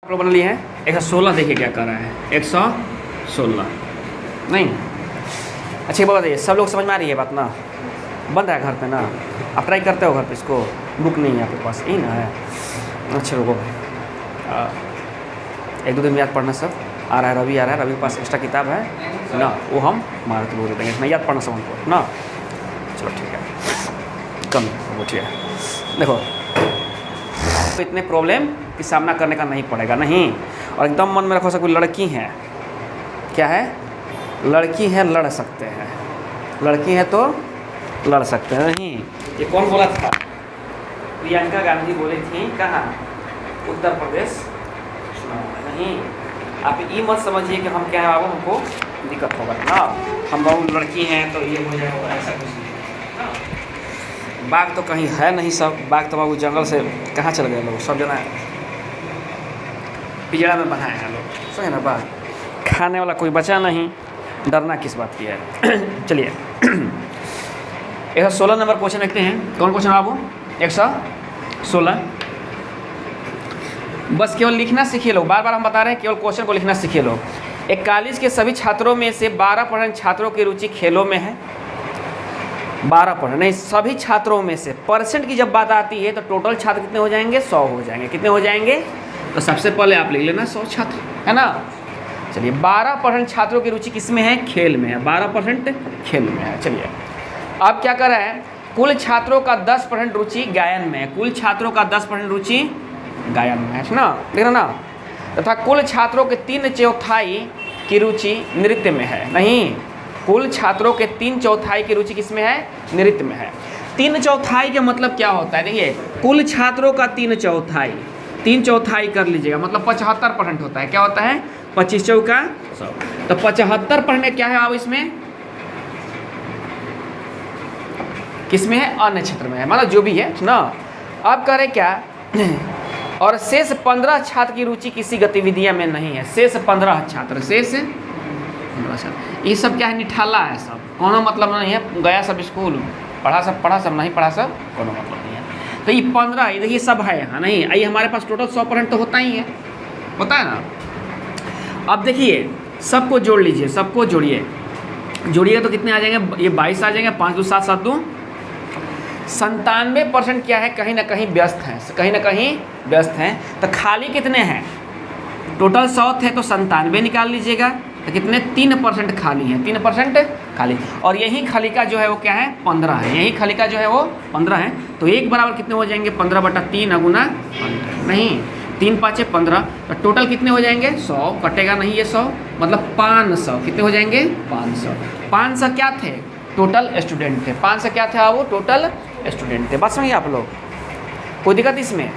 बना लिए हैं 116। देखिए क्या कर रहा है 116 नहीं। अच्छा बाबा ये सब लोग समझ में आ रही है बात ना, बन रहा है घर पे ना, आप ट्राई करते हो घर पे, इसको बुक नहीं है आपके पास, यही ना है। अच्छा रुको, एक दो दिन में याद पढ़ना सब आ रहा है। रवि आ रहा है, रवि के पास एक्स्ट्रा किताब है ना, वो हम मार के बोल देंगे, इतना याद पढ़ना सब हमको ना। चलो ठीक है, कम वो ठीक है। देखो तो इतने प्रॉब्लम की सामना करने का नहीं पड़ेगा, नहीं। और एकदम मन में रखो सब, लड़की हैं, क्या है, लड़की है, लड़ सकते हैं, लड़की है तो लड़ सकते हैं। नहीं, ये कौन बोला था? प्रियंका गांधी बोली थी, कहाँ, उत्तर प्रदेश। नहीं, आप ये मत समझिए कि हम क्या है बाबू, हमको दिक्कत होगा ना, हम बाबू लड़की हैं तो ये हो जाएगा, ऐसा कुछ नहीं ना। बाघ तो कहीं है नहीं, सब बाघ तो बाबू जंगल से कहाँ चल गए लोग, सब जना पिंजरा में बनाए हैं लोग, सही ना। बाघ खाने वाला कोई बचा नहीं, डरना किस बात की है। चलिए 116 नंबर क्वेश्चन देखते हैं। कौन क्वेश्चन बाबू? 116। बस केवल लिखना सीखिए लोग, बार बार हम बता रहे हैं, केवल क्वेश्चन को लिखना सीखिए लोग। एक कॉलेज के सभी छात्रों में से 12% छात्रों की रुचि खेलों में है। 12% नहीं, सभी छात्रों में से। परसेंट की जब बात आती है तो टोटल छात्र कितने हो जाएंगे? 100 हो जाएंगे। कितने हो जाएंगे? तो सबसे पहले आप लिख लेना 100 छात्र, है ना। चलिए 12% छात्रों की रुचि किस में है? खेल में है। 12% खेल में है। चलिए अब क्या कर रहा है, कुल छात्रों का 10% रुचि गायन में है। कुल छात्रों का 10% रुचि गायन में है ना, देख रहे ना। तथा कुल छात्रों के 3/4 की रुचि नृत्य में है। नहीं, कुल छात्रों के 3/4 की रुचि किस में है? नृत्य में है। 3/4 का मतलब क्या होता है? देखिए कुल छात्रों का 3/4, 3/4 कर लीजिएगा, मतलब 75% होता है। क्या होता है? 25 चौका 100। तो 75% क्या है अब इसमें? किस में है? अन्य क्षेत्र में है, मतलब जो भी है ना। अब करें क्या, और शेष 15 छात्र की रुचि किसी गतिविधियां में नहीं है। शेष 15 छात्र, शेष 15 छात्र, ये सब क्या है? निठाला है सब, कोनो मतलब नहीं है। गया सब स्कूल, पढ़ा सब नहीं पढ़ा सब, कोनो मतलब नहीं है। तो ये 15, ये देखिए सब है यहाँ, नहीं ये हमारे पास टोटल 100% तो होता ही है, होता है ना। अब देखिए सबको जोड़ लीजिए, सबको जोड़िए तो कितने आ जाएंगे? ये 22 आ जाएंगे, 5 2 7 7 2 97% क्या है? कहीं ना कहीं व्यस्त हैं, कहीं ना कहीं व्यस्त हैं। तो खाली कितने हैं? टोटल 100 थे तो 97 निकाल लीजिएगा, तो कितने? 3% खाली है, 3% खाली। और यही खाली का जो है वो क्या है? 15 है। यही खाली का जो है वो 15 है। तो एक बराबर कितने हो जाएंगे? 15/3 × 15, नहीं 3 5 15। तो टोटल कितने हो जाएंगे? 100, कटेगा नहीं ये 100, मतलब 500। कितने हो जाएंगे? 500। 500 क्या थे? टोटल स्टूडेंट थे। 500 क्या थे? वो टोटल स्टूडेंट थे। बात समझिए आप लोग, कोई दिक्कत इसमें?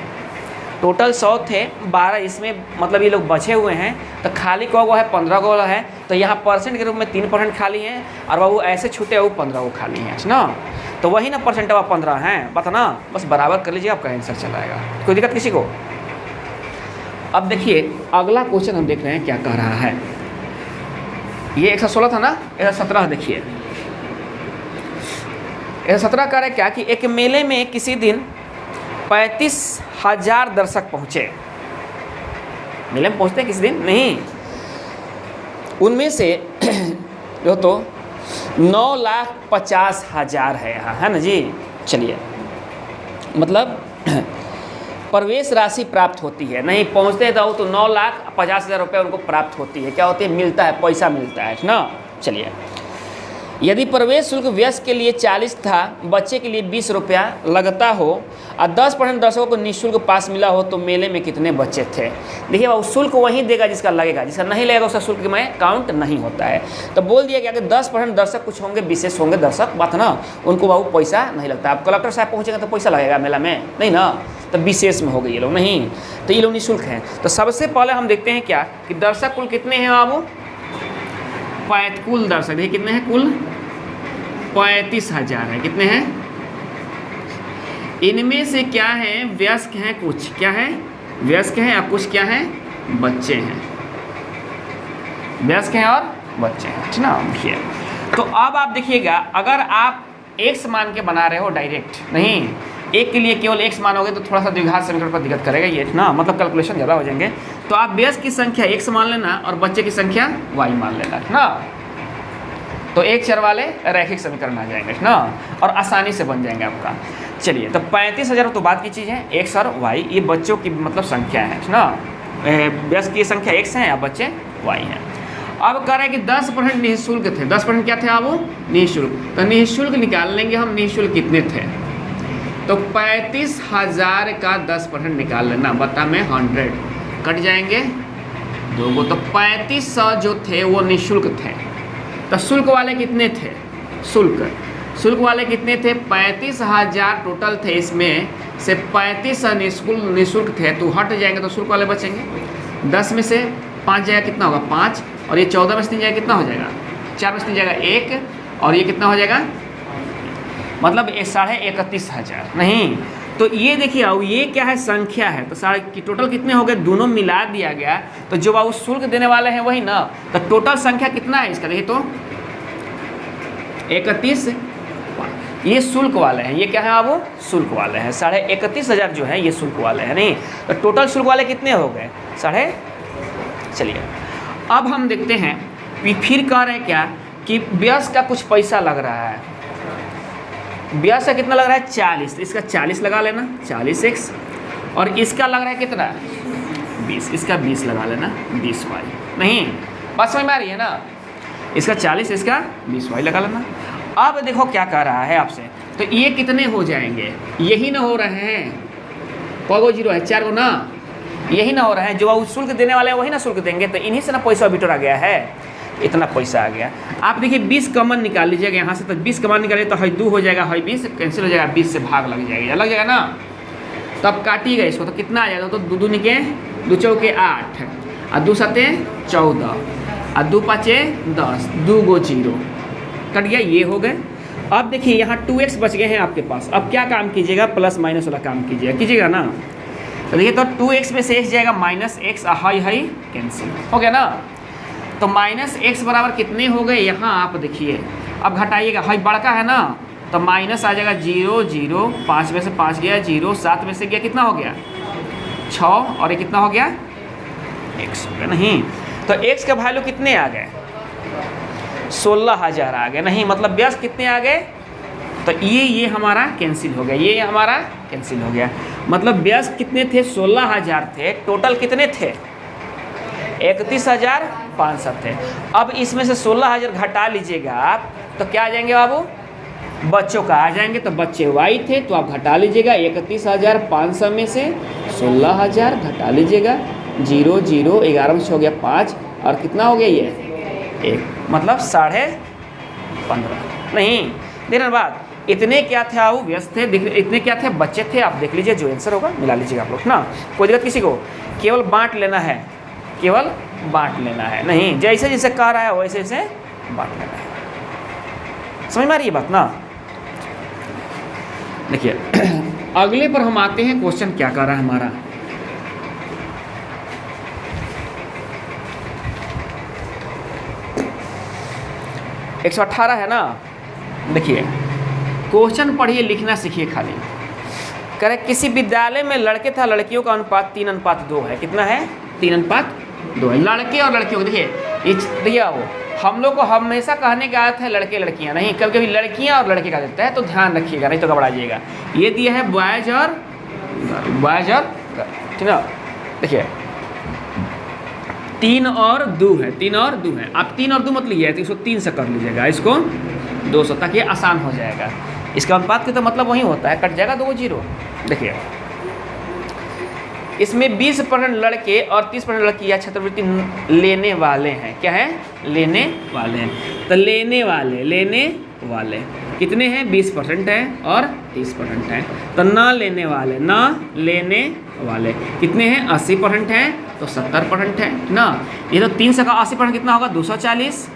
टोटल 100 थे, 12 इसमें मतलब ये लोग बचे हुए हैं। तो खाली को वो है 15 को है, तो यहाँ परसेंट के रूप में 3% खाली हैं, और वो ऐसे छूटे वो 15 वो खाली हैं ना। तो वही ना परसेंट अब 15 हैं, पता ना, बस बराबर कर लीजिए, आपका आंसर चला आएगा। कोई दिक्कत किसी को? अब देखिए अगला क्वेश्चन हम देख रहे हैं क्या कह रहा है। ये 116 था ना, 117 देखिए। 117 कह रहे क्या कि एक मेले में किसी दिन 35,000 दर्शक पहुँचे। मेले में पहुँचते हैं किसी दिन? नहीं, उनमें से जो तो 9,50,000 है यहाँ, है ना जी। चलिए मतलब प्रवेश राशि प्राप्त होती है, नहीं पहुँचते तो 9,50,000 रुपये उनको प्राप्त होती है। क्या होती है? मिलता है, पैसा मिलता है ना। चलिए यदि प्रवेश शुल्क वयस्क के लिए 40 था, बच्चे के लिए 20 रुपया लगता हो, और 10% दर्शकों को निःशुल्क पास मिला हो, तो मेले में कितने बच्चे थे? देखिए वो शुल्क वहीं देगा जिसका लगेगा, जिसका नहीं लगेगा उसका शुल्क में काउंट नहीं होता है। तो बोल दिया गया कि 10% दर्शक कुछ होंगे, विशेष होंगे दर्शक, बात ना, उनको बाबू पैसा नहीं लगता। अब कलेक्टर साहब पहुँचेगा तो पैसा लगेगा मेला में? नहीं ना, तो विशेष में हो गए ये लोग, नहीं तो ये लोग निःशुल्क हैं। तो सबसे पहले हम देखते हैं क्या कि दर्शक कुल कितने हैं बाबू? कुल दर्शक देखिए कितने हैं? कुल 35,000 है। कितने हैं? इनमें से क्या है? वयस्क हैं, कुछ क्या है? वयस्क हैं, और कुछ क्या है? बच्चे हैं। वयस्क हैं और बच्चे हैं, ठीक ना। देखिए तो अब आप देखिएगा, अगर आप x मान के बना रहे हो डायरेक्ट, नहीं एक के लिए केवल x मानोगे तो थोड़ा सा द्विघात समीकरण पर दिक्कत करेगा ये ना, मतलब कैलकुलेशन ज़्यादा हो जाएंगे। तो आप वयस्क की संख्या x मान लेना और बच्चे की संख्या y मान लेना ना। तो एक चर वाले रैखिक समीकरण आ जाएंगे ना, और आसानी से बन जाएंगे आपका। चलिए, तो 35,000 तो बात की चीज़ है, x और y ये बच्चों की मतलब संख्या है ना। वयस्क की संख्या x है और बच्चे y हैं। अब कह रहे हैं कि 10% निःशुल्क थे। 10% क्या थे आप? निःशुल्क। तो निःशुल्क निकाल लेंगे हम, निःशुल्क कितने थे? तो 35,000 का 10% निकाल लेना, बता में 100 कट जाएंगे 2 को, तो 3500 जो थे वो निःशुल्क थे। तो शुल्क वाले कितने थे? शुल्क वाले कितने थे? 35,000 टोटल थे, इसमें से 3500 निःशुल्क थे, तो हट जाएंगे तो शुल्क वाले बचेंगे। 10 में से 5 जाएगा कितना होगा? 5, और ये 14 में से 3 जाएगा कितना हो जाएगा? 4 में से 3 जाएगा 1, और ये कितना हो जाएगा? मतलब 31,500 नहीं। तो ये देखिए, अब ये क्या है? संख्या है। तो साढ़े की टोटल कितने हो गए? दोनों मिला दिया गया, तो जो वो शुल्क देने वाले हैं वही ना। तो टोटल संख्या कितना है इसका? देखिए तो 31, ये शुल्क वाले हैं। ये क्या है? अब शुल्क वाले हैं। 31,500 जो है ये शुल्क वाले हैं नहीं। तो टोटल शुल्क वाले कितने हो गए? चलिए, अब हम देखते हैं फिर कह रहे हैं क्या कि वयस्क का कुछ पैसा लग रहा है। वयस्क का कितना लग रहा है? 40। तो इसका 40 लगा लेना, 40x, और इसका लग रहा है कितना? 20। इसका 20 लगा लेना, 20y। नहीं, बात समझ में आ रही है ना? इसका 40, इसका 20y लगा लेना। अब देखो क्या कह रहा है आपसे, तो ये कितने हो जाएंगे? यही ना हो रहे हैं, कौगो जीरो है? 4 गो ना, यही ना हो रहा है। जो शुल्क देने वाले हैं वही ना शुल्क देंगे, तो इन्हीं से ना पैसा बिटोरा गया है, इतना पैसा आ गया। आप देखिए 20 कॉमन निकाल लीजिएगा यहाँ से, तो 20 कॉमन निकालिए तो 2 हो जाएगा, 20 कैंसिल हो जाएगा, 20 से भाग लग जाएगा ना। तो अब काटिएगा इसको, तो कितना आ जाएगा? तो 2 दूनी के 2 चौके 8, और 2 सते 14, और 2 पाँचे 10, 2 गो 0 कट गया, ये हो गए। अब देखिए यहाँ 2x बच गए हैं आपके पास। अब क्या काम कीजिएगा? प्लस माइनस वाला काम कीजिएगा ना। तो देखिए, तो 2x में से x जाएगा -x, हाई कैंसिल हो गया ना। तो -x बराबर कितने हो गए? यहाँ आप देखिए, अब घटाइएगा, हाई बड़का है ना, तो माइनस आ जाएगा 0 0, 5 में से 5 गया 0, 7 में से गया कितना हो गया? 6, और ये कितना हो गया? x हो गया नहीं। तो x का वैल्यू कितने आ गए? 16,000 आ गए नहीं। मतलब वयस्क कितने आ गए? तो ये हमारा कैंसिल हो गया, ये हमारा कैंसिल हो गया। मतलब वयस्क कितने थे? 16,000 थे। टोटल कितने थे? 31,500 थे। अब इसमें से 16,000 घटा लीजिएगा आप, तो क्या आ जाएंगे बाबू? बच्चों का आ जाएंगे। तो बच्चे y थे, तो आप घटा लीजिएगा 31,500 में से 16,000 घटा लीजिएगा, 0 0, 11 में से हो गया 5, और कितना हो गया? ये 1, मतलब 15.5 नहीं। देखना बात, इतने क्या थे? आओ व्यस्त थे, इतने क्या थे? बच्चे थे। आप देख लीजिए, जो आंसर होगा मिला लीजिएगा आप लोग ना, कोई दिक्कत किसी को? केवल बांट लेना है, केवल बांट लेना है नहीं। जैसे जैसे कह रहा है वैसे वैसे बांट लेना है। समझ में आ रही है बात ना? देखिए अगले पर हम आते हैं। क्वेश्चन क्या कर रहा है हमारा? एक 118 है ना। देखिए क्वेश्चन पढ़िए, लिखना सीखिए खाली। कह रहे किसी विद्यालय में लड़के तथा लड़कियों का अनुपात 3:2 है। कितना है? 3:2 है। लड़के और लड़कियों, देखिए दिया वो, हम लोग को हमेशा कहने का आदत है लड़के लड़कियां नहीं, कभी कभी लड़कियां और लड़के का देता है, तो ध्यान रखिएगा नहीं तो घबरा जाइएगा। ये दिया है बॉयज और ठीक है। देखिए 3 और 2 है, 3 और 2 है। आप 3 और 2 मत लीजिए, तो इसको 3 से कर लीजिएगा, इसको 200, ताकि आसान हो जाएगा। इसका अनुपात के तो मतलब वही होता है, कट जाएगा 2 0। देखिए इसमें 20% लड़के और 30% लड़कियां छात्रवृत्ति लेने वाले हैं। क्या है? लेने वाले हैं। तो लेने वाले कितने हैं? 20% है और 30% है। तो न लेने वाले कितने हैं? 80% हैं, तो 70% है ना। ये तो 300 का 80% कितना होगा? 240।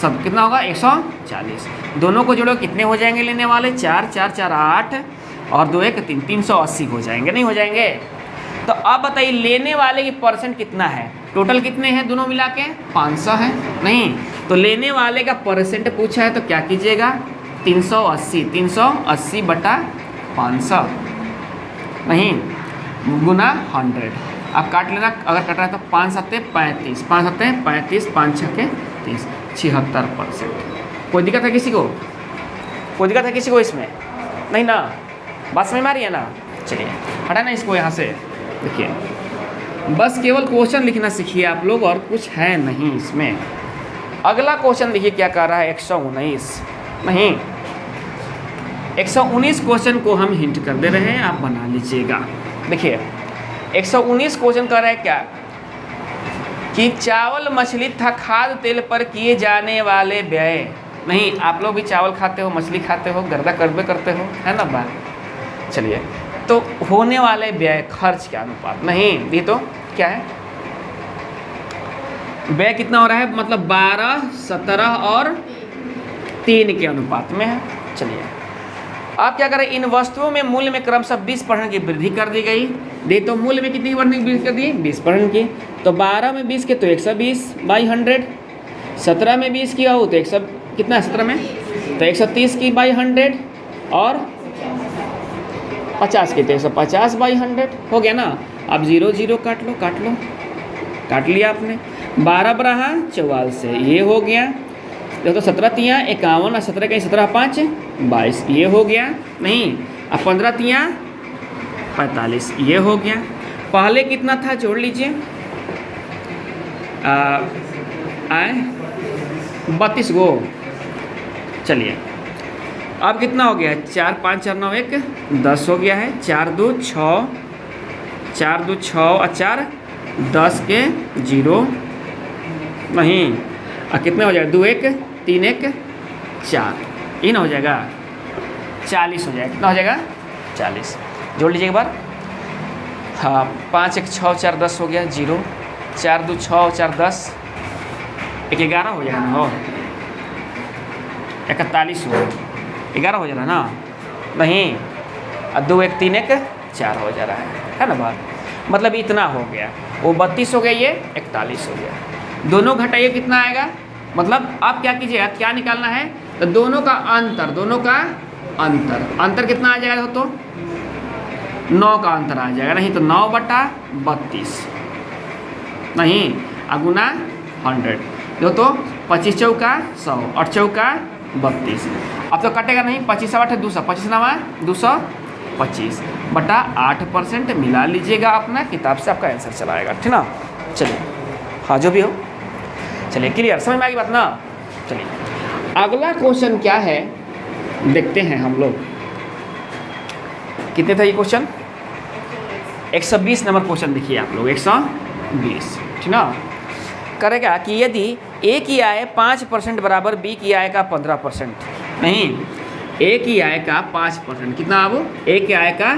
सब कितना होगा? 140। दोनों को जोड़ो कितने हो जाएंगे लेने वाले? 4 4 4 8, और 2 1 3, 380 हो जाएंगे, नहीं हो जाएंगे? तो अब बताइए लेने वाले की परसेंट कितना है? टोटल कितने हैं दोनों मिला के? 500 है नहीं। तो लेने वाले का परसेंट पूछा है, तो क्या कीजिएगा? 380 बटा 500 नहीं, गुना 100। आप काट लेना, अगर कट रहा है तो 5 7 35, 5 7 35, 5 6 30, 76%। कोई दिक्कत है किसी को? कोई दिक्कत है किसी को इसमें? नहीं ना, बात समझ में आ रही है ना? चलिए हटा ना इसको यहाँ से। देखिए बस केवल क्वेश्चन लिखना सीखिए आप लोग, और कुछ है नहीं इसमें। अगला क्वेश्चन देखिए क्या कर रहा है, 119 नहीं 119 क्वेश्चन को हम हिंट कर दे रहे हैं, आप बना लीजिएगा। देखिए 119 क्वेश्चन कर रहा है क्या कि चावल, मछली तथा खाद्य तेल पर किए जाने वाले व्यय। नहीं, आप लोग भी चावल खाते हो, मछली खाते हो, गर्दा करबे करते हो, है ना बात। चलिए तो होने वाले व्यय, खर्च के अनुपात। नहीं, ये तो क्या है, व्यय कितना हो रहा है, मतलब 12, 17 और 3 के अनुपात में है। चलिए आप क्या करें, इन वस्तुओं में मूल्य में क्रमशः 20% की वृद्धि कर दी गई। दे तो मूल्य में कितनी वृद्धि कर दी, 20% की। तो 12 में 20 के तो 120/100, 17 में 20 किया हो तो 100 कितना है 17 में, तो 130 की 100, और 50 की तो 150/100 हो गया ना। अब 0 0 काट लो, काट लिया आपने। 12 बराहा 44 से ये हो गया। देखो 17 तियाँ 51 और 17 के 17 5 22 ये हो गया। नहीं, अब 15 तियाँ 45 ये हो गया। पहले कितना था जोड़ लीजिए, 32 गो। चलिए अब कितना हो गया, 4 5 4 9 1 10 हो गया है। 4 2 6, 4 2 6 और 4 10 के 0 नहीं, कितने हो जाएगा, 2 1 3 1 4, ये ना हो जाएगा 40 हो जाएगा। कितना हो जाएगा 40, जोड़ लीजिए एक बार। हाँ 5 1 6 4 10 हो गया 0, 4 2 6 4 10 1 11 हो जाएगा ना, हो 41 हो 11 हो जा रहा है ना, नहीं 2 1 3 1 4 हो जा रहा है ना बात। मतलब इतना हो गया, वो 32 हो गया, ये 41 हो गया। दोनों घटाइए कितना आएगा, मतलब आप क्या कीजिएगा, क्या निकालना है, तो दोनों का अंतर कितना आ जाएगा, तो 9 का अंतर आ जाएगा। नहीं तो 9/32 नहीं, अगुना 100, जो तो 25 चौका 100 और चौका 32। अब तो कटेगा नहीं, 25 8 200, 25 9 225 बटा 8% मिला लीजिएगा अपना किताब से, आपका आंसर चला आएगा, ठीक ना। चलिए हाँ जो भी हो, चलिए क्लियर, समझ में आ गई बात ना। चलिए अगला क्वेश्चन क्या है देखते हैं हम लोग। कितने था ये क्वेश्चन, 120 नंबर क्वेश्चन देखिए आप लोग, 120, ठीक ना। करेगा कि यदि ए की आय 5% बराबर बी की आय का 15%, नहीं ए की आय का 5%, कितना, अब ए की आय का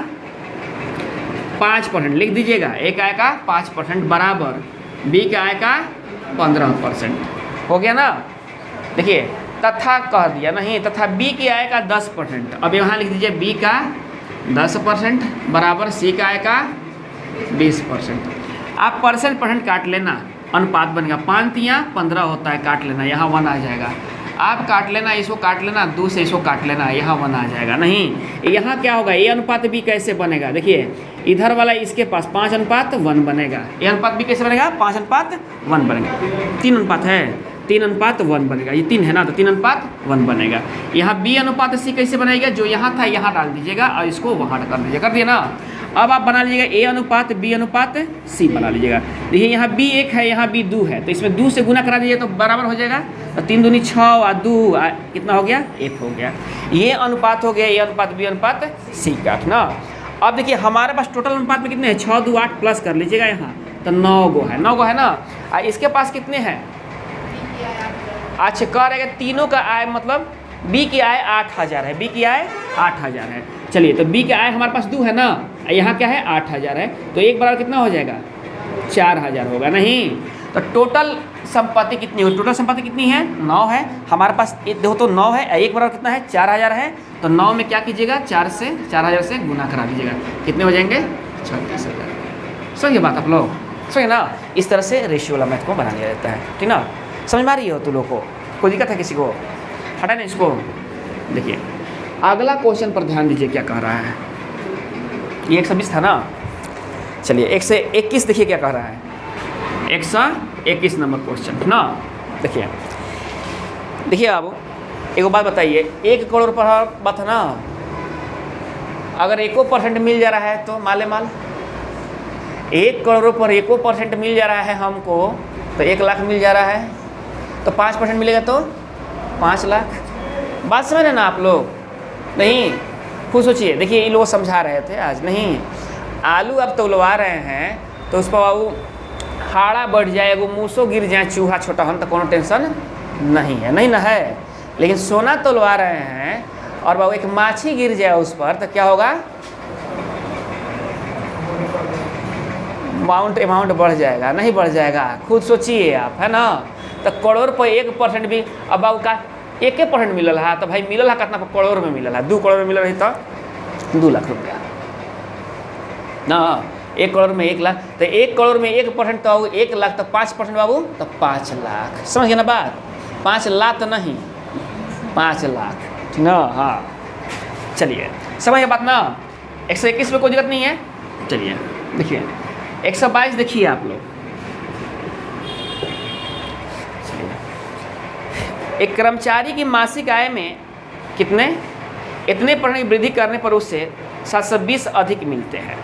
5% लिख दीजिएगा, ए की आय का 5% बराबर बी की आय का 15% हो गया ना। देखिए तथा कह दिया, नहीं तथा बी की आय का 10%, अब यहाँ लिख दीजिए बी का 10% बराबर सी का आय का 20%। आप परसेंट काट लेना, अनुपात बनेगा 5 तियाँ 15 होता है, काट लेना, यहाँ 1 आ जाएगा। आप काट लेना, इसको काट लेना, 2 से इसको काट लेना, यहाँ 1 आ जाएगा। नहीं यहाँ क्या होगा, ए अनुपात बी कैसे बनेगा, देखिए इधर वाला इसके पास 5:1 बनेगा, ए अनुपात बी कैसे बनेगा, 5:1 बनेगा। 3 अनुपात है, 3:1 बनेगा, ये 3 है ना, तो 3:1 बनेगा। यहाँ बी अनुपात सी कैसे बनेगा, जो यहाँ था यहाँ डाल दीजिएगा और इसको वहाँ कर दीजिएगा, कर दिया ना। अब आप बना लीजिएगा ए अनुपात बी अनुपात सी बना लीजिएगा। देखिए यहाँ बी 1 है, यहाँ बी 2 है, तो इसमें 2 से गुना करा दीजिए तो बराबर हो जाएगा। तो 3 दूनी 6 और 2 कितना हो गया, 1 हो गया। ये अनुपात हो गया ए अनुपात बी अनुपात सी का, ना। अब देखिए हमारे पास टोटल अनुपात में कितने हैं, 6 2 8 प्लस कर लीजिएगा यहाँ, तो 9 गो है, 9 गो है ना। इसके पास कितने हैं, अच्छा कह रहे तीनों का आय, मतलब बी की आय 8000 है, बी की आय 8000 है। चलिए तो बी की आय हमारे पास 2 है ना, यहाँ क्या है 8000 है, तो एक बराबर कितना हो जाएगा 4000 होगा। नहीं तो टोटल संपत्ति कितनी होगी, टोटल संपत्ति कितनी है 9 है हमारे पास, देखो तो 9 है, एक बराबर कितना है 4000 है, तो 9 में क्या कीजिएगा 4000 से गुना करा दीजिएगा, कितने हो जाएंगे 36000। समझिए बात आप लोग, समझिए ना। इस तरह से रेशियो वाला मैथ को बना लिया जाता है, ठीक ना। समझ में आ रही हो तुम लोग को, कोई दिक्कत है किसी को, हटा नहीं इसको। देखिए अगला क्वेश्चन पर ध्यान दीजिए क्या कह रहा है, ये 120 था ना। चलिए 121 देखिए क्या कह रहा है, 121 नंबर क्वेश्चन ना। देखिए अब एक बात बताइए, 1 करोड़ पर बात है ना, अगर 1% मिल जा रहा है तो माले माल, 1 करोड़ पर 1% मिल जा रहा है हमको तो 1 लाख मिल जा रहा है, तो 5% मिलेगा तो 5 लाख। बात समझ रहे ना आप लोग? नहीं खुद सोचिए। देखिए ये लोग समझा रहे थे आज, नहीं आलू अब तोलवा रहे हैं तो उस पर बाबू हाड़ा बढ़ जाए, वो मूसो गिर जाए, चूहा छोटा हम तो कोनो टेंशन नहीं है, नहीं ना है। लेकिन सोना तोलवा रहे हैं और बाबू एक माछी गिर जाए उस पर तो क्या होगा, अमाउंट बढ़ जाएगा, नहीं बढ़ जाएगा? खुद सोचिए आप, है ना। तो करोड़ पर 1% भी, अब बाबू का 1% मिलल है तो भाई मिलल है कितना, करोड़ में मिलल है, 2 करोड़ में मिलल रही तो 2 लाख रुपया ना। 1 करोड़ में 1 लाख, तो 1 करोड़ में 1% तो 1 लाख, तो 5% बाबू तो 5 लाख। समझ गए ना बात? 5 लाख तो नहीं, 5 लाख, ठीक ना। हाँ चलिए समझ गए बात ना। 121 में कोई दिक्कत नहीं है। चलिए देखिए 122 देखिए आप लोग। एक कर्मचारी की मासिक आय में इतने % की वृद्धि करने पर उसे 720 अधिक मिलते हैं।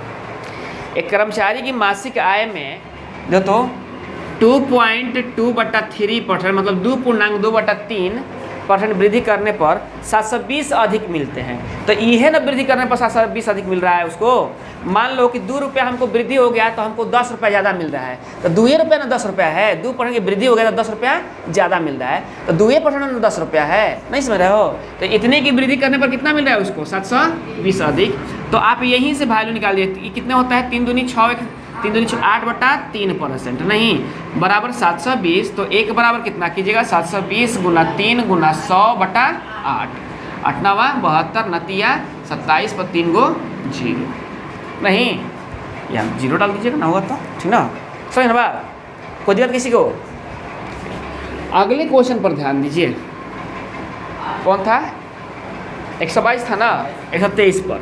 एक कर्मचारी की मासिक आय में जो तो 2.2/3% मतलब 2.2/3% वृद्धि करने पर 720 अधिक मिलते हैं। तो यह ना वृद्धि करने पर 720 अधिक मिल रहा है उसको। मान लो कि 2 रुपया हमको वृद्धि हो गया तो हमको 10 रुपया ज़्यादा मिल रहा है, तो 2 रुपया ना 10 रुपया है। 2% की वृद्धि हो गया तो 10 रुपया ज़्यादा मिल रहा है, तो 2% ना 10 रुपया है। नहीं समझ रहे हो? तो इतने की वृद्धि करने पर कितना मिल रहा है उसको, 720 अधिक। तो आप यहीं से वैल्यू निकाल दिए, कितने होता है, 3 दूनी 6, 3 दूनी 8/3%, नहीं बराबर 720। तो 1 बराबर कितना कीजिएगा, 720 गुना 3 गुना 100/8, 8 9 72 नतिया 27 पर 3 गो 0, नहीं यहाँ 0 डाल दीजिएगा ना, होगा तो ठीक ना। समझ ना बात? कोई दिक्कत किसी को? अगले क्वेश्चन पर ध्यान दीजिए। कौन था? 122 था ना, 123 पर।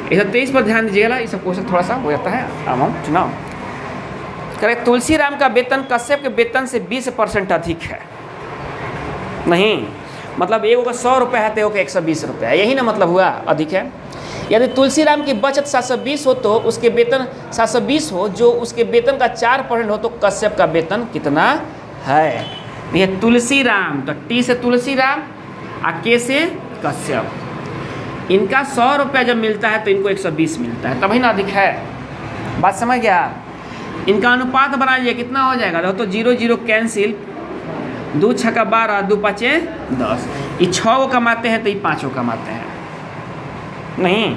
123 पर ध्यान दीजिएगा। ये सब क्वेश्चन थोड़ा सा हो जाता है आम चुनाव करे। तुलसीराम का वेतन कश्यप के वेतन से 20% अधिक है। नहीं मतलब एक का 100 रुपये है तो एक 120 रुपये है, यही ना मतलब हुआ अधिक है। यदि तुलसीराम की बचत 720 हो तो उसके वेतन 720 हो, जो उसके वेतन का 4% हो तो कश्यप का वेतन कितना है? ये तुलसीराम, तो टी से तुलसीराम और के से कश्यप, इनका 100 रुपया जब मिलता है तो इनको 120 मिलता है, तभी ना अधिक है। बात समझ गया? इनका अनुपात बना लीजिए, कितना हो जाएगा, तो 0 0 कैंसिल, 2 6 12, 2 5 10। ये 6 को कमाते हैं तो ये 5 को कमाते हैं, नहीं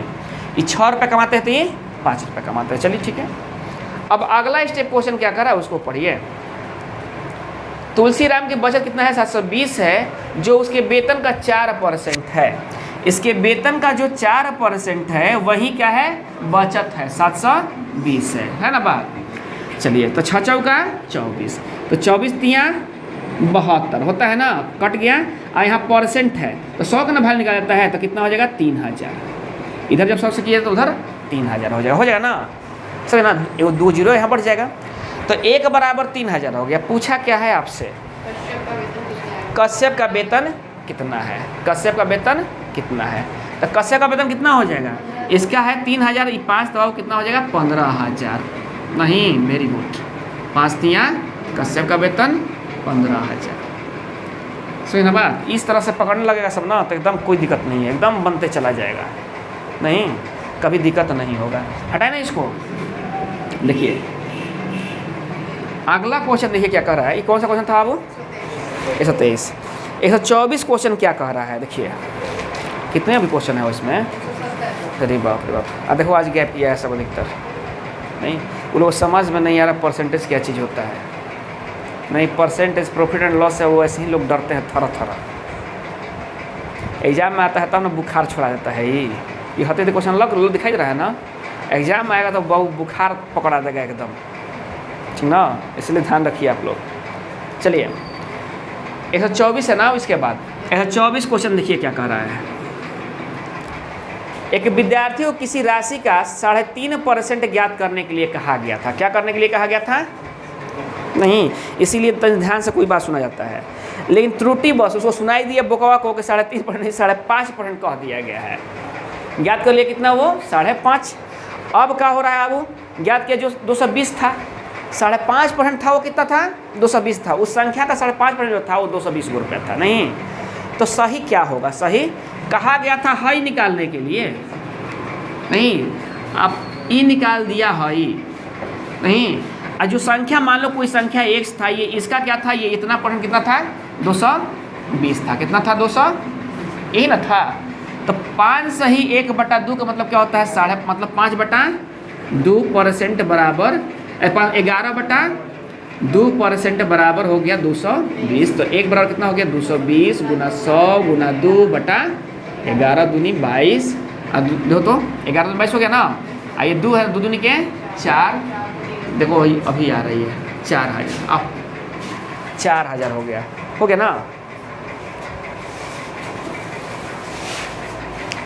ये 6 रुपये कमाते हैं तो ये 5 रुपये कमाते हैं। चलिए ठीक है। अब अगला स्टेप क्वेश्चन क्या कर रहा है उसको पढ़िए। तुलसीराम की बचत कितना है, 720 है, जो उसके वेतन का 4% है। इसके वेतन का जो 4% है वही क्या है, बचत है, 720 है ना बात। चलिए तो 6 चौका 24, तो 24 तिया 72 होता है ना, कट गया और यहाँ परसेंट है तो 100 का ना वैल्यू निकाल देता है तो कितना हो जाएगा, 3000। इधर जब 100 से किया तो उधर 3000 हो जाएगा ना, समझ ना। 2 0 यहाँ बढ़ जाएगा तो 1 बराबर 3000 हो गया। पूछा क्या है आपसे, कश्यप का वेतन कितना है, कश्यप का वेतन कितना है। तो कश्यप का वेतन कितना हो जाएगा, इसका है 3000, 5 तो कितना हो जाएगा, 15000। नहीं वेरी गुड, 5 तिया कश्यप का वेतन 15000। सही ना बात? इस तरह से पकड़ने लगेगा सब ना तो एकदम कोई दिक्कत नहीं है, एकदम बनते चला जाएगा, नहीं कभी दिक्कत नहीं होगा। हटाए ना इसको। देखिए अगला क्वेश्चन देखिए क्या कह रहा है। ये कौन सा क्वेश्चन था वो, 123। 124 क्वेश्चन क्या कह रहा है, देखिए कितने अभी क्वेश्चन है उसमें। अरे बाप रे बाप, देखो आज गैप किया है सब अधिकतर, नहीं वो लोग समझ में नहीं आ रहा परसेंटेज क्या चीज़ होता है। नहीं परसेंटेज प्रॉफिट एंड लॉस है, वो ऐसे ही लोग डरते हैं थरा थरा। एग्जाम में आता है तब ना बुखार छोड़ा देता है। ये हते थे क्वेश्चन लग दिखाई दे रहा है ना, एग्जाम में आएगा तो बहुत बुखार पकड़ा देगा एकदम, ठीक ना, इसलिए ध्यान रखिए आप लोग। चलिए 124 है ना, इसके बाद 124 क्वेश्चन देखिए क्या कह रहा है। एक विद्यार्थी को किसी राशि का 3.5% ज्ञात करने के लिए कहा गया था। क्या करने के लिए कहा गया था? नहीं, इसीलिए ध्यान से कोई बात सुना जाता है, लेकिन त्रुटि बस उसको सुनाई दिया बोकवा को कि 3.5% नहीं 5.5% कह दिया गया है। ज्ञात कर लिया कितना? वो 5.5। अब क्या हो रहा है? अब वो ज्ञात किया जो 220 था, 5.5% था, वो कितना था? 220 था। उस संख्या का 5.5% जो था वो 220 रुपया था। नहीं तो सही क्या होगा? सही कहा गया था हई निकालने के लिए, नहीं आप ई निकाल दिया हई। नहीं, और जो संख्या मान लो कोई संख्या x था, ये इसका क्या था? ये इतना % कितना था? 220 था। कितना था? 200, यही ना था। तो 5 सही 1/2 का मतलब क्या होता है? मतलब 5/2% बराबर 11/2% बराबर हो गया 220। तो 1 बराबर कितना हो गया? 220 गुना 100 गुना 2/11 दूनी 22। दो तो 11 दूनी 22 हो गया ना। ये 2 है, 2 दूनी के 4। देखो अभी आ रही है 4000। अब 4000 हो गया ना।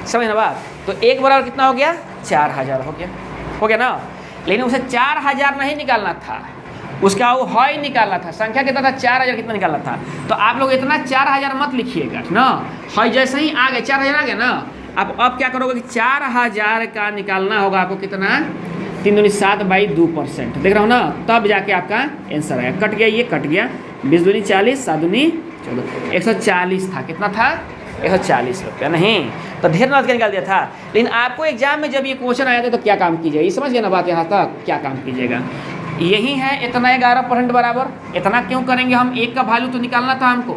समझ ना बात? तो 1 बराबर कितना हो गया? 4000 हो गया ना। लेकिन उसे 4000 नहीं निकालना था, उसका वो हई निकालना था। संख्या कितना था? 4000 कितना निकालना था? तो आप लोग इतना 4000 मत लिखिएगा ना। हई जैसे ही आ गए 4000 आ गया ना, अब क्या करोगे कि 4000 का निकालना होगा आपको कितना? 3 दूनी 7/2%। देख रहा हो ना, तब जाके आपका आंसर आएगा। कट गया, ये कट गया। 20 दूनी 40, 7 दूनी 14, 140 था। कितना था? 140 रुपया। नहीं तो ढेर नौत का निकाल दिया था। लेकिन आपको एग्जाम में जब ये क्वेश्चन आया था तो क्या काम कीजिएगा? ये समझ गए ना बात? यहाँ तक क्या काम कीजिएगा? यही है इतना 11% बराबर। इतना क्यों करेंगे हम? 1 का वैल्यू तो निकालना था हमको।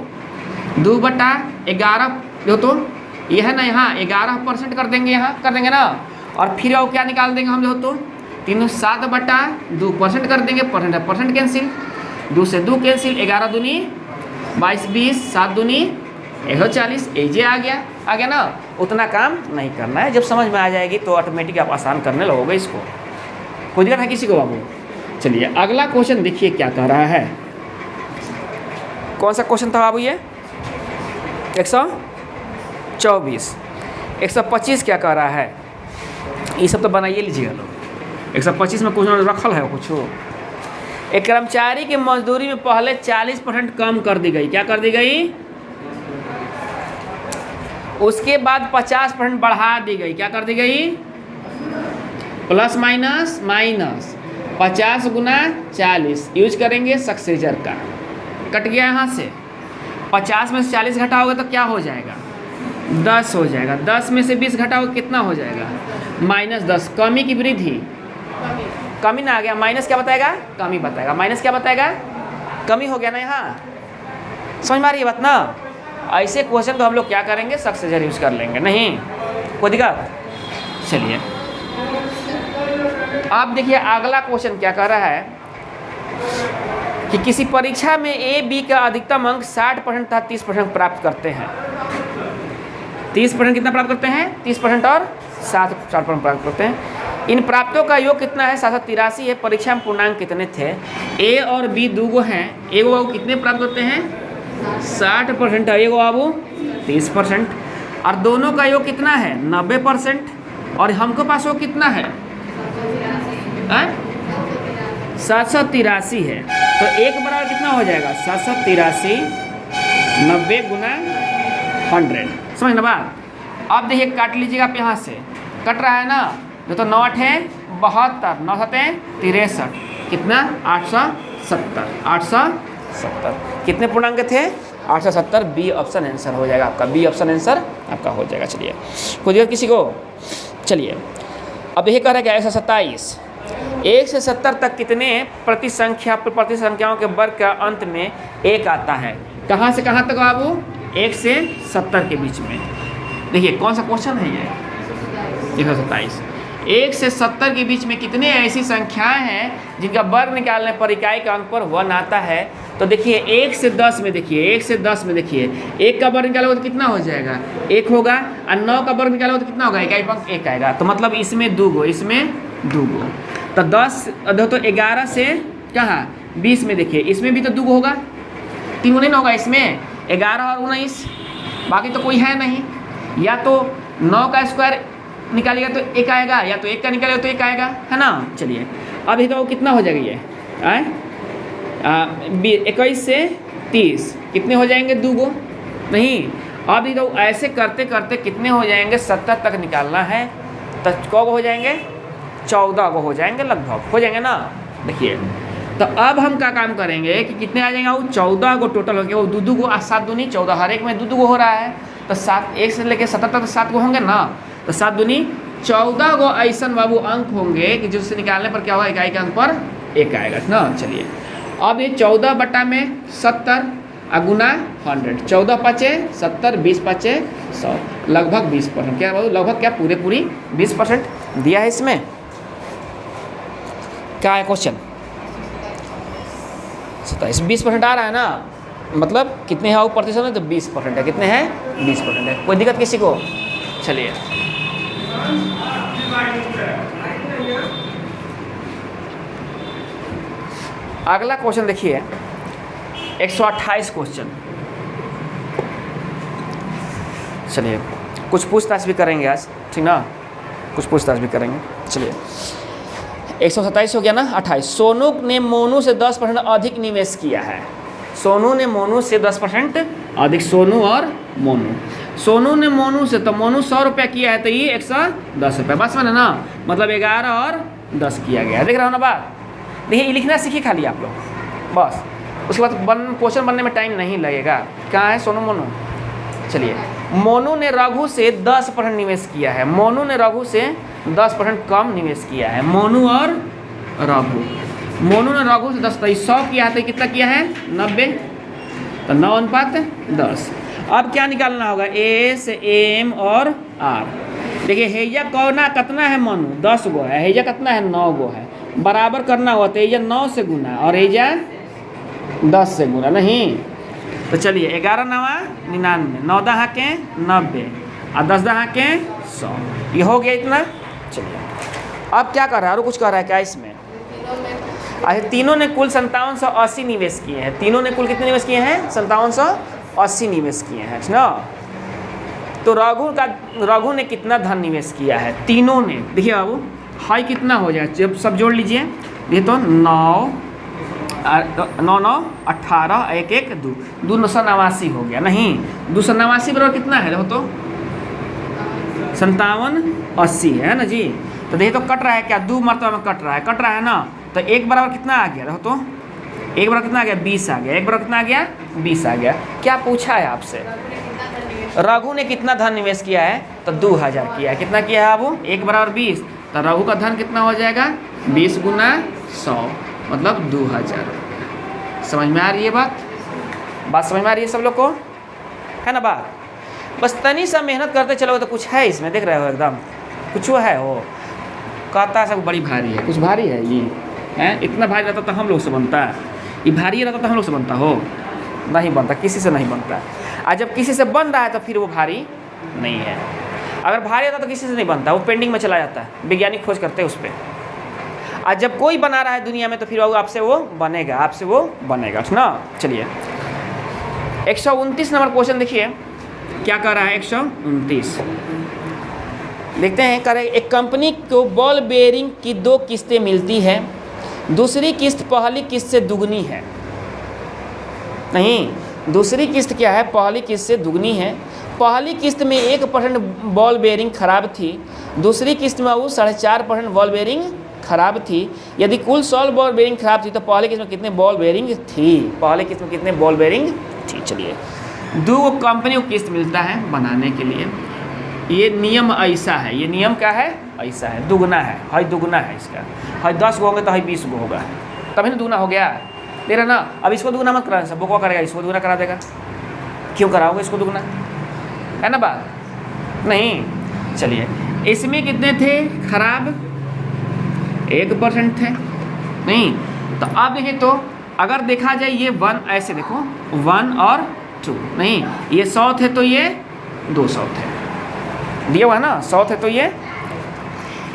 2/11 जो तो ये है ना, यहाँ 11% कर देंगे, यहाँ कर देंगे ना। और फिर वो क्या निकाल देंगे हम जो तो 7/2% कर देंगे। परसेंट कैंसिल, 2 से 2 कैंसिल, 11 दूनी 22, 20, 7 दूनी 140। एजे आ गया ना। उतना काम नहीं करना है। जब समझ में आ जाएगी तो ऑटोमेटिक आप आसान करने लगोगे इसको। कोई दिक्कत है किसी को बाबू? चलिए अगला क्वेश्चन देखिए क्या कह रहा है। कौन सा क्वेश्चन था बाबू? ये 124। 125 क्या कह रहा है? ये सब तो बनाइए लीजिएगा लोग। 125 में कुछ रखल है कुछ? एक कर्मचारी की मजदूरी में पहले 40% कम कर दी गई। क्या कर दी गई? उसके बाद 50% बढ़ा दी गई। क्या कर दी गई? प्लस माइनस 50 गुना 40 यूज करेंगे सक्सेसर का। कट गया यहाँ से। 50 में से 40 घटाओगे तो क्या हो जाएगा? 10 हो जाएगा। 10 में से 20 घटाओगे कितना हो जाएगा? -10। कमी की वृद्धि, कमी ना आ गया। माइनस क्या बताएगा? कमी बताएगा। माइनस क्या बताएगा? कमी हो गया ना। यहाँ समझ में आ रही है बात ना? ऐसे क्वेश्चन तो हम लोग क्या करेंगे? सक्सेसर यूज कर लेंगे। नहीं कोई दिक्कत? चलिए आप देखिए अगला क्वेश्चन क्या कह रहा है कि किसी परीक्षा में ए बी का अधिकतम अंक 60% तथा 30% प्राप्त करते हैं। 30% कितना प्राप्त करते हैं? 30% और 60% प्राप्त करते हैं। इन प्राप्तों का योग कितना है? 783 है। परीक्षा में पूर्णांक कितने थे? ए और बी दूगो हैं। एगो बाबू कितने प्राप्त करते हैं? 60% है। एगो बाबू 30%। और दोनों का योग कितना है? 90%। और हमको पास वो कितना है? 783 है। तो 1 बराबर कितना हो जाएगा? 783 90 गुना 100। समझ ना बात? अब देखिए काट लीजिएगा आप यहाँ से। कट रहा है ना? जो तो 9 8 है 72, 9 7 है 63। कितना? 870। कितने पूर्णांक थे? 870। बी ऑप्शन आंसर हो जाएगा आपका। बी ऑप्शन आंसर आपका हो जाएगा। चलिए कोई दिक्कत किसी को? चलिए अब यही कह रहा है कि 127। 1 से 70 तक कितने प्रति संख्याओं के वर्ग का अंत में 1 आता है? कहाँ से कहाँ तक बाबू? 1 से 70 के बीच में। देखिए कौन सा क्वेश्चन है ये? 127। 1 से 70 के बीच में कितने ऐसी संख्याएं हैं जिनका वर्ग निकालने पर इकाई के अंक पर 1 आता है? तो देखिए 1 से 10 में देखिए, 1 से 10 में देखिए 1 का वर्ग निकालोगे तो कितना हो जाएगा? 1 होगा। और 9 का वर्ग निकालोगे तो कितना होगा? इकाई अंक 1 आएगा। तो मतलब इसमें दूगो, इसमें दूगो। तो 10 तो 11 से कहाँ 20 में देखिए, इसमें भी तो दूगो होगा। 3 नहीं होगा इसमें? 11 और 19, बाकी तो कोई है नहीं। या तो 9 का स्क्वायर निकालिएगा तो 1 आएगा, या तो 1 का निकालिएगा तो 1 आएगा, है ना। चलिए अब ये तो कितना हो जाएगा ये 21 से 30 कितने हो जाएंगे 2 गो नहीं। अब ये तो ऐसे करते करते कितने हो जाएंगे 70 तक निकालना है, तो कौ गो हो जाएंगे 14 गो हो जाएंगे लगभग, हो जाएंगे ना। देखिए तो अब हम क्या काम करेंगे कि कितने आ जाएंगे वो 14 गो टोटल हो गया, वो 2 गो 7 दूनी 14, हर एक में 2 गो हो रहा है, तो 7 1 से लेके 70 तक तो 7 गो होंगे ना, तो 7 दूनी 14 गो ऐसा बाबू अंक होंगे कि जिससे निकालने पर क्या होगा इकाई के अंक पर 1 आएगा ना। चलिए अब ये 14 बटा में 70 गुना 100, 14 पचे 70, 20 पचे 100, लगभग 20%। क्या बाबू लगभग क्या पूरी 20% दिया है इसमें। क्या है क्वेश्चन 27, 20% आ रहा है ना, मतलब कितने हैं वो प्रतिशत में, तो 20% है। कितने हैं 20% है। कोई दिक्कत किसी को। चलिए अगला क्वेश्चन देखिए 128 क्वेश्चन। चलिए कुछ पूछताछ भी करेंगे आज, ठीक ना, कुछ पूछताछ भी करेंगे। चलिए 127 हो गया ना। 28, सोनू ने मोनू से 10% अधिक निवेश किया है। सोनू ने मोनू से 10% अधिक, सोनू और मोनू, सोनू ने मोनू से, तो मोनू 100 रुपया किया है तो ये 110 रुपया, बस मैंने ना, मतलब 11 और 10 किया गया। देख रहे हो ना बात। देखिए लिखना सीखिए खाली आप लोग बस, उसके बाद क्वेश्चन बनने में टाइम नहीं लगेगा। कहाँ है सोनू मोनू। चलिए मोनू ने रघु से 10% निवेश किया है, मोनू ने रघु से 10% कम निवेश किया है। मोनू और रघु, मोनू ने रघु से 10, तो 100 किया है तो कितना किया है 90, तो 9:10। अब क्या निकालना होगा एस एम और आर। देखिए हैया कौना कितना है मोनू 10 गो है, हैया कितना है 9 गो है, बराबर करना हुआ तो हैया 9 से गुना और हैया 10 से गुना नहीं। तो चलिए 11 9 99, 9 10 के 90 और 10 10 के 100, ये हो गया इतना। चलिए अब क्या कर रहा है और कुछ कर रहा है क्या इसमें। अच्छा तीनों ने कुल 5780 निवेश किए हैं। तीनों ने कुल कितने निवेश किए हैं 5780 निवेश किए हैं ना। तो रघु ने कितना धन निवेश किया है तीनों ने। देखिए बाबू हाई कितना हो जाए जब सब जोड़ लीजिए। ये तो 9 9 18 1 1 2 289 हो गया नहीं। 289 बराबर कितना है देखो तो 5780 है ना जी। तो देखिए तो कट रहा है क्या 2 मरतबा में कट रहा है ना। तो 1 बराबर कितना आ गया देखो तो 1 बराबर कितना आ गया 20 आ गया। 1 बराबर कितना आ गया 20 आ गया। क्या पूछा है आपसे रघु ने कितना धन निवेश किया है तो 2000 किया है। कितना किया है बाबू 1 बराबर 20, तो रघु का धन कितना हो जाएगा 20 गुना 100 मतलब 2000। समझ में आ रही है बात समझ में आ रही है सब लोग को है ना बात। बस तनी सा मेहनत करते चलोगे तो कुछ है इसमें। देख रहे हो एकदम कुछ है वो कहता है सब बड़ी भारी है, कुछ भारी है ये है। इतना भारी रहता तो हम लोग से बनता है, ये भारी रहता तो हम लोग से बनता हो नहीं बनता, किसी से नहीं बनता। और जब किसी से बन रहा है तो फिर वो भारी नहीं है। अगर भारी रहता तो किसी से नहीं बनता, वो पेंडिंग में चला जाता है, वैज्ञानिक खोज करते हैं उस पर। और जब कोई बना रहा है दुनिया में तो फिर आपसे वो बनेगा, आपसे वो बनेगा ना। चलिए 129 नंबर क्वेश्चन देखिए क्या कर रहा है। 129 देखते हैं कर एक कंपनी को बॉल बेयरिंग की 2 किस्तें मिलती है, दूसरी किस्त पहली किस्त से दुगनी है। नहीं दूसरी किस्त क्या है पहली किस्त से दुगनी है। पहली किस्त में 1% बॉल बेयरिंग खराब थी, दूसरी किस्त में वो 4.5% बॉल बेयरिंग खराब थी। यदि कुल 100 बॉल बेयरिंग खराब थी तो पहले किस्त में कितने बॉल बेयरिंग थी, पहले किस्त में कितने बॉल बेयरिंग थी। चलिए 2 कंपनी को किस्त मिलता है बनाने के लिए। ये नियम ऐसा है, ये नियम क्या है ऐसा है, दुगना है, हाई दुगना है इसका। हाई 10 गो होंगे तो हाई 20 गो होगा, तभी ना दुगना हो गया। दे रहा ना। अब इसको दुगना मत करा, सब को करेगा, इसको दुगना करा देगा। क्यों कराओगे इसको दुगना, है ना बात नहीं। चलिए इसमें कितने थे खराब 1% थे नहीं। तो अब देखिए तो अगर देखा जाए ये 1 ऐसे देखो 1 और 2 नहीं, ये 100 थे तो ये 200 थे दिया हुआ है ना। 100 थे तो ये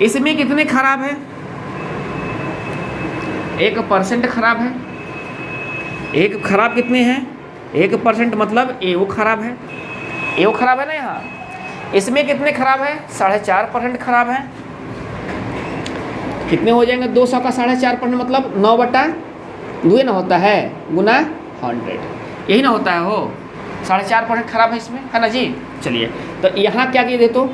इसमें कितने खराब है 1% खराब है। एक खराब कितने हैं 1% मतलब ए वो खराब है, ए वो खराब है ना। यहाँ इसमें कितने खराब है? 4.5% खराब है। कितने हो जाएंगे 200 का 4.5% मतलब 9/2 ना होता है, गुना 100, यही ना होता है। हो 4.5% खराब है इसमें, है ना जी। चलिए तो यहाँ क्या किए तो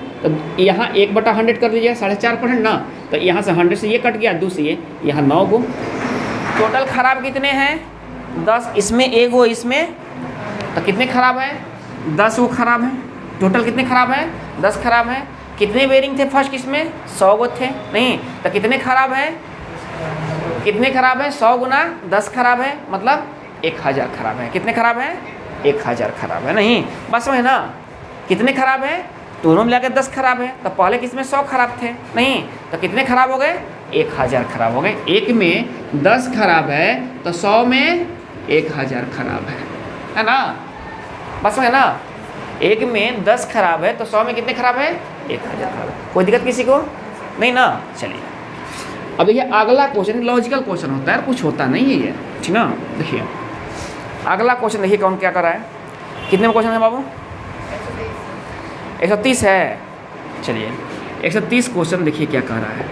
यहाँ 1/100 कर दीजिएगा, 4.5% ना, तो यहाँ से 100 से ये कट गया, 2 से ये, यहाँ 9 गो। टोटल खराब कितने हैं? 10। इसमें 1 गो, इसमें तो कितने खराब है? 10 गो खराब है। टोटल कितने खराब है? 10 खराब है। कितने बेरिंग थे फर्स्ट इसमें? 100 गो थे, नहीं तो कितने खराब है? कितने खराब है? 100 गुना 10 खराब है, मतलब 1000 खराब है। कितने खराब है? 1000 खराब है। नहीं बस में ना, कितने खराब है? दोनों मिला के 10 खराब है। तो पहले किसमें 100 खराब थे, नहीं तो कितने खराब हो गए? 1000 खराब हो गए। एक में 10 खराब है तो 100 में 1000 खराब है ना। बस में ना, एक में 10 खराब है तो 100 में कितने खराब है? 1000 खराब है। कोई दिक्कत किसी को नहीं ना। चलिए अब देखिए अगला क्वेश्चन लॉजिकल क्वेश्चन होता है, कुछ होता नहीं है ये, ठीक ना। देखिए अगला क्वेश्चन देखिए कौन क्या कर रहा है। कितने में क्वेश्चन है बाबू? 130 है। चलिए 130 क्वेश्चन देखिए क्या कह रहा है।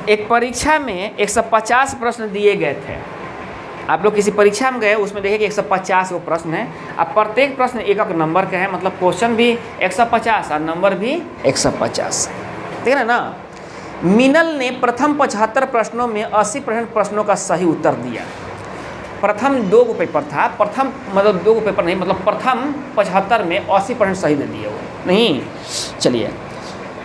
एक परीक्षा में 150 प्रश्न दिए गए थे। आप लोग किसी परीक्षा में गए, उसमें देखिए कि 150 वो प्रश्न है। अब प्रत्येक प्रश्न एक नंबर का है, मतलब क्वेश्चन भी 150 और नंबर भी 150, ठीक है ना। मिनल ने प्रथम 75 प्रश्नों में 80% प्रश्नों का सही उत्तर दिया। प्रथम 2 गो पेपर था, प्रथम मतलब 2 गो पेपर नहीं, मतलब प्रथम 75 में 80% सही दे दिए वो, नहीं। चलिए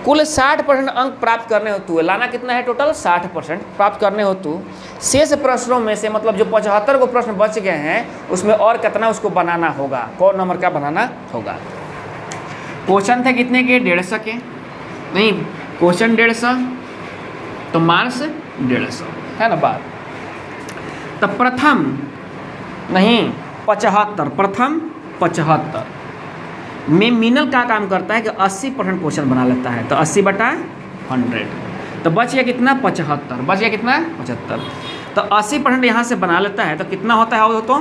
कुल 60% अंक प्राप्त करने हेतु लाना कितना है? टोटल 60% प्राप्त करने हेतु शेष प्रश्नों में से, मतलब जो 75 को प्रश्न बच गए हैं उसमें और कितना उसको बनाना होगा, कौन नंबर का बनाना होगा। क्वेश्चन थे कितने के? 150 के, नहीं क्वेश्चन 150 तो मार्क्स 150, है ना बात। तो प्रथम नहीं 75, प्रथम 75 में मिनल का काम करता है कि 80% क्वेश्चन बना लेता है, तो 80/100 तो बच गया कितना? 75। बच गया कितना? 75। तो 80% यहाँ से बना लेता है तो कितना होता है? वो तो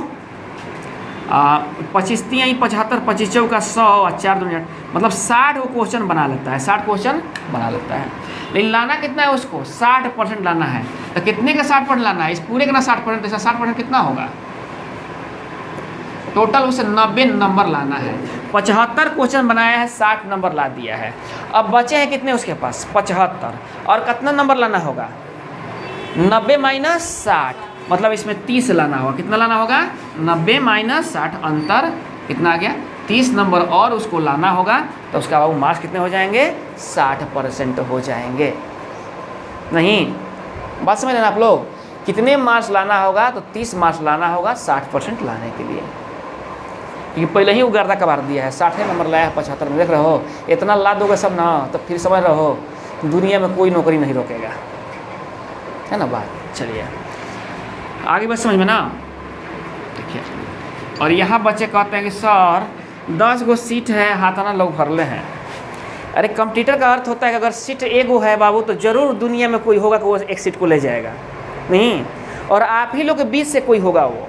25 75, 25 चौका 100 और 4 दूनी 8, मतलब 60 वो क्वेश्चन बना लेता है, 60 क्वेश्चन बना लेता है। लेकिन लाना कितना है उसको? 60% लाना है। तो कितने का 60% लाना है? इस पूरे का ना 60%, तो 60% कितना होगा? टोटल उसे 90 नंबर लाना है। 75 क्वेश्चन बनाया है, 60 नंबर ला दिया है। अब बचे हैं कितने उसके पास? 75, और कितना नंबर लाना होगा? 90 माइनस 60, मतलब इसमें 30 लाना होगा। कितना लाना होगा? 90 माइनस 60, अंतर कितना आ गया? 30 नंबर और उसको लाना होगा। तो उसका बाबू मार्क्स कितने हो जाएंगे? 60% हो जाएंगे। नहीं बात समझ लेना आप लोग, कितने मार्क्स लाना होगा? तो 30 मार्क्स लाना होगा 60% लाने के लिए, क्योंकि पहले ही उगारदा कबार दिया है। 60 नंबर लाया है 75 में, देख रहे हो। इतना ला दोगे सब ना, तो फिर समझ रहो दुनिया में कोई नौकरी नहीं रोकेगा, है ना बात। चलिए आगे बस समझ में ना। देखिए और यहाँ बच्चे कहते हैं कि सर 10 गो सीट है, हाथाना लोग भरले हैं। अरे कंप्यूटर का अर्थ होता है कि अगर सीट एगो है बाबू, तो ज़रूर दुनिया में कोई होगा कि वो एक सीट को ले जाएगा, नहीं। और आप ही लोग के बीच से कोई होगा वो,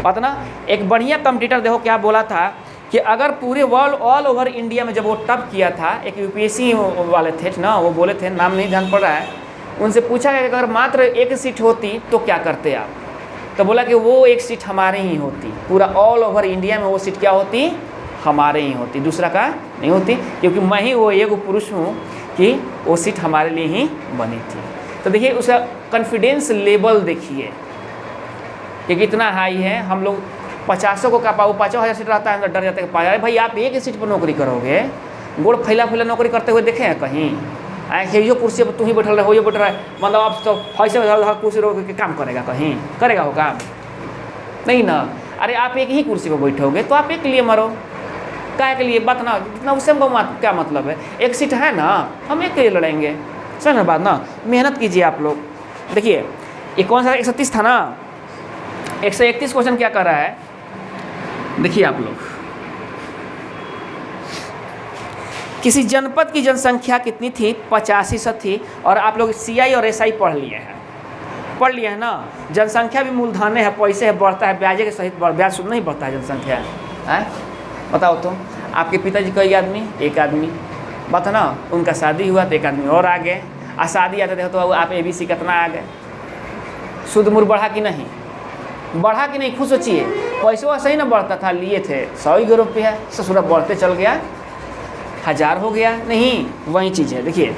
पता ना। एक बढ़िया कंप्यूटर देखो क्या बोला था कि अगर पूरे वर्ल्ड ऑल ओवर इंडिया में जब वो टप किया था, एक यूपीएससी वाले थे ना, वो बोले थे, नाम नहीं ध्यान पड़ रहा है, उनसे पूछा कि अगर मात्र एक सीट होती तो क्या करते आप? तो बोला कि वो एक सीट हमारे ही होती, पूरा ऑल ओवर इंडिया में वो सीट क्या होती? हमारे ही होती, दूसरा का नहीं होती, क्योंकि मैं ही वो एक पुरुष हूँ कि वो सीट हमारे लिए ही बनी थी। तो देखिए उसका कॉन्फिडेंस लेवल देखिए कि कितना हाई है। हम लोग 50 को का पाओ 50,000 सीट रहता है, डर जाते हैं पाया। भाई आप एक ही सीट पर नौकरी करोगे, गोड़ फैला फैला नौकरी करते हुए देखे हैं कहीं? आए यो कुर्सी पर तू ही बैठल रहे हो, ये बैठ रहा है, मतलब आप तो ऐसे कुर्सी रोक के काम करेगा? कहीं करेगा वो काम? नहीं ना। अरे आप एक ही कुर्सी पर बैठोगे तो आप एक लिए मरो, क्या के लिए बात ना, जितना उससे हमको क्या मतलब है? एक सीट है ना, हम एक के लिए लड़ेंगे, समझ ना बात ना। मेहनत कीजिए आप लोग। देखिए ये कौन सा 130 था ना, 131 क्वेश्चन क्या कर रहा है? देखिए आप लोग, किसी जनपद की जनसंख्या कितनी थी? 85 थी। और आप लोग CI और SI पढ़ लिए हैं ना। जनसंख्या भी मूलधन है, पैसे है, बढ़ता है, ब्याज के सहित ब्याज शुद्ध नहीं बढ़ता है जनसंख्या है, बताओ तो। आपके पिताजी कई आदमी? एक आदमी। बात है ना, उनका शादी हुआ तो एक आदमी और आ गए, और शादी आते थे तो आप ABC कितना आ गए। शुद्ध मूल्य बढ़ा कि नहीं? बढ़ा कि नहीं? खुद सोचिए, पैसा सही ना बढ़ता था, लिए थे 100 रुपया, ससुरा बढ़ते चल गया 1000 हो गया। नहीं, वही चीज़ है। देखिए,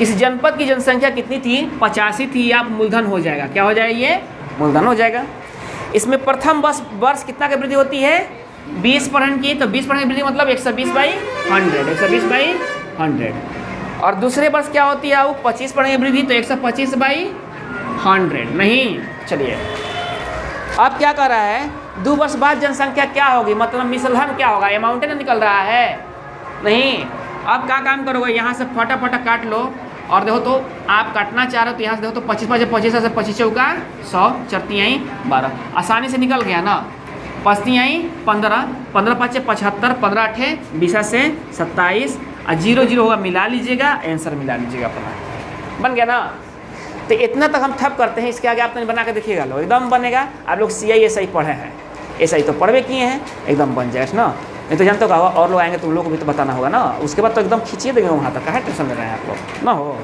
इस जनपद की जनसंख्या कितनी थी? 85 थी। आप मूलधन हो जाएगा, क्या हो जाएगा? ये मूलधन हो जाएगा। इसमें प्रथम वर्ष कितना की वृद्धि होती है? 20% की। तो 20% की वृद्धि मतलब 120/100, 120/100। और दूसरे वर्ष क्या होती है? वो 25% की वृद्धि, तो 125/100। नहीं, चलिए अब क्या कर रहा है? 2 वर्ष बाद जनसंख्या क्या होगी, मतलब मिश्रधन क्या होगा? अमाउंट ना निकल रहा है। नहीं, अब क्या काम करोगे? यहाँ से फटाफट काट लो, और देखो तो आप काटना चाह रहे हो तो यहाँ से देखो तो 25 से 25 चौका 100, 4 12, आसानी से निकल गया ना। 5 15, 15 5 75, 15 8 20 से 27, और 0 0 होगा, मिला लीजिएगा, आंसर मिला लीजिएगा अपना। बन गया ना? तो इतना तक हम ठप करते हैं, इसके आगे आप बना के देखिएगा, लो एकदम बनेगा। आप लोग CI SI पढ़े हैं, SI तो पढ़वे किए हैं, एकदम बन जाएगा ना। नहीं तो जानते हो और लोग आएंगे तो उन लोगों को भी तो बताना होगा ना। उसके बाद तो एकदम खींचिए देंगे वहाँ तक, काहे टेंशन ले रहे हैं आप लोग ना हो।